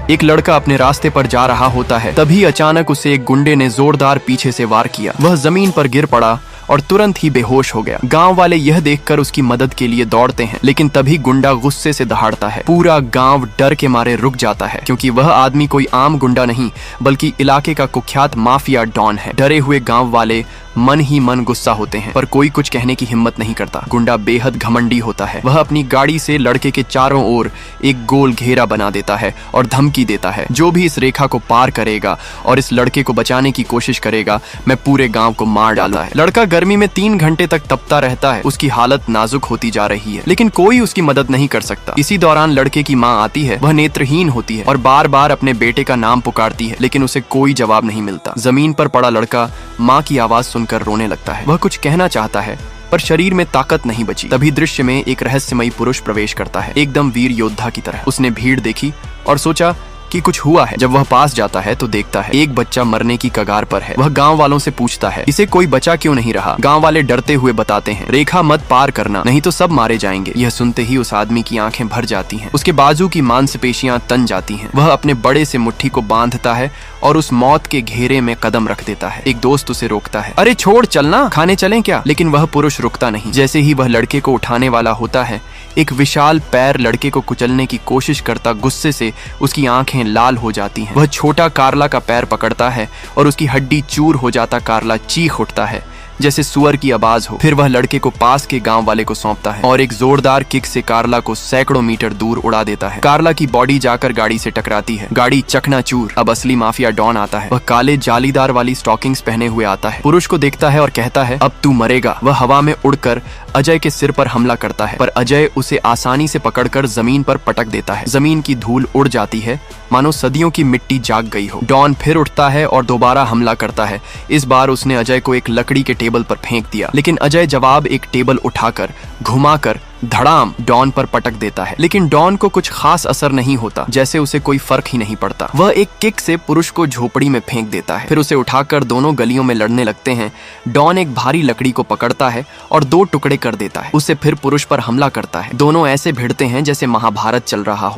एक लड़का अपने रास्ते पर जा रहा होता है, तभी अचानक उसे एक गुंडे ने जोरदार पीछे से वार किया। वह जमीन पर गिर पड़ा और तुरंत ही बेहोश हो गया। गांव वाले यह देखकर उसकी मदद के लिए दौड़ते हैं, लेकिन तभी गुंडा गुस्से से दहाड़ता है। पूरा गांव डर के मारे रुक जाता है, क्योंकि वह आदमी कोई आम गुंडा नहीं बल्कि इलाके का कुख्यात माफिया डॉन है। डरे हुए गांव वाले मन ही मन गुस्सा होते हैं, पर कोई कुछ कहने की हिम्मत नहीं करता। गुंडा बेहद घमंडी होता है। वह अपनी गाड़ी से लड़के के चारों ओर एक गोल घेरा बना देता है और धमकी देता है, जो भी इस रेखा को पार करेगा और इस लड़के को बचाने की कोशिश करेगा, मैं पूरे गांव को मार डाला है। लड़का गर्मी में 3 घंटे तक तपता रहता है। उसकी हालत नाजुक होती जा रही है, लेकिन कोई उसकी मदद नहीं कर सकता। इसी दौरान लड़के की माँ आती है। वह नेत्रहीन होती है और बार बार अपने बेटे का नाम पुकारती है, लेकिन उसे कोई जवाब नहीं मिलता। जमीन पर पड़ा लड़का माँ की आवाज सुनकर रोने लगता है। वह कुछ कहना चाहता है, पर शरीर में ताकत नहीं बची। तभी दृश्य में एक रहस्यमयी पुरुष प्रवेश करता है, एकदम वीर योद्धा की तरह। उसने भीड़ देखी और सोचा कि कुछ हुआ है। जब वह पास जाता है तो देखता है एक बच्चा मरने की कगार पर है। वह गांव वालों से पूछता है, इसे कोई बचा क्यों नहीं रहा? गांव वाले डरते हुए बताते हैं, रेखा मत पार करना, नहीं तो सब मारे जाएंगे। यह सुनते ही उस आदमी की आंखें भर जाती हैं। उसके बाजू की मांसपेशियां तन जाती हैं। वह अपने बड़े से मुट्ठी को बांधता है और उस मौत के घेरे में कदम रख देता है। एक दोस्त उसे रोकता है, अरे छोड़, चलना, खाने चलें क्या? लेकिन वह पुरुष रुकता नहीं। जैसे ही वह लड़के को उठाने वाला होता है, एक विशाल पैर लड़के को कुचलने की कोशिश करता गुस्से से उसकी आंखें लाल हो जाती हैं। वह छोटा कारला का पैर पकड़ता है और उसकी हड्डी चूर हो जाता कारला चीख उठता है, जैसे सुअर की आवाज हो। फिर वह लड़के को पास के गांव वाले को सौंपता है और एक जोरदार किक से कारला को सैकड़ों मीटर दूर उड़ा देता है। कारला की बॉडी जाकर गाड़ी से टकराती है। गाड़ी चकनाचूर। अब असली माफिया डॉन आता है। वह काले जालीदार वाली स्टॉकिंग्स पहने हुए आता है। पुरुष को देखता है और कहता है, अब तू मरेगा। वह हवा में उड़कर अजय के सिर पर हमला करता है, पर अजय उसे आसानी से पकड़कर जमीन पर पटक देता है। जमीन की धूल उड़ जाती है, मानो सदियों की मिट्टी जाग गई हो। डॉन फिर उठता है और दोबारा हमला करता है। इस बार उसने अजय को एक लकड़ी के टेबल पर फेंक दिया, लेकिन अजय जवाब एक टेबल उठाकर घुमाकर धड़ाम डॉन पर पटक देता है। लेकिन डॉन को कुछ खास असर नहीं होता, जैसे उसे कोई फर्क ही नहीं पड़ता। वह एक किक से पुरुष को झोपड़ी में फेंक देता है। फिर उसे उठाकर दोनों गलियों में लड़ने लगते हैं। डॉन एक भारी लकड़ी को पकड़ता है और 2 टुकड़े कर देता है। उसे फिर पुरुष पर हमला करता है। दोनों ऐसे भिड़ते हैं जैसे महाभारत चल रहा हो।